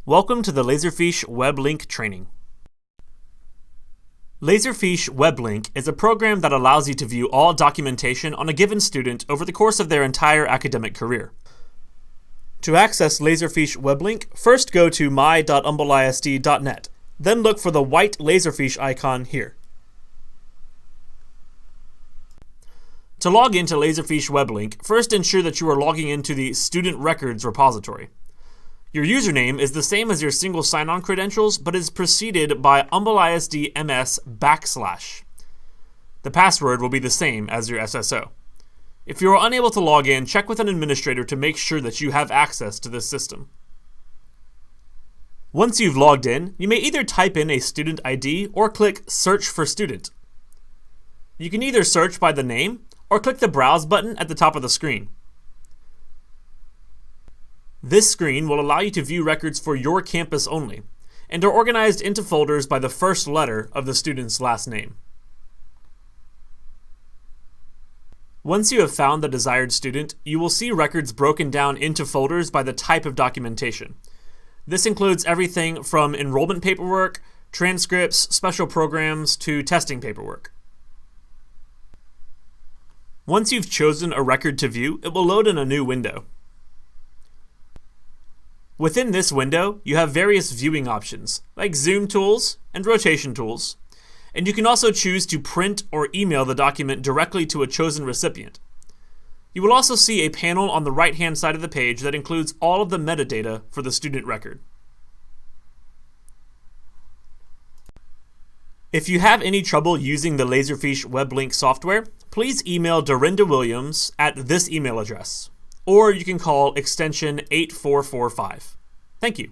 Welcome to the Laserfiche Web Link training. Laserfiche Web Link is a program that allows you to view all documentation on a given student over the course of their entire academic career. To access Laserfiche Web Link, first go to my.humbleisd.net, then look for the white Laserfiche icon here. To log into Laserfiche Web Link, first ensure that you are logging into the Student Records repository. Your username is the same as your single sign-on credentials, but is preceded by humbleisd_ms/. The password will be the same as your SSO. If you are unable to log in, check with an administrator to make sure that you have access to this system. Once you've logged in, you may either type in a student ID or click Search for Student. You can either search by the name or click the Browse button at the top of the screen. This screen will allow you to view records for your campus only, and are organized into folders by the first letter of the student's last name. Once you have found the desired student, you will see records broken down into folders by the type of documentation. This includes everything from enrollment paperwork, transcripts, special programs, to testing paperwork. Once you've chosen a record to view, it will load in a new window. Within this window, you have various viewing options, like zoom tools and rotation tools, and you can also choose to print or email the document directly to a chosen recipient. You will also see a panel on the right-hand side of the page that includes all of the metadata for the student record. If you have any trouble using the Laserfiche Web Link software, please email Dorinda Williams at this email address, or you can call extension 8445. Thank you.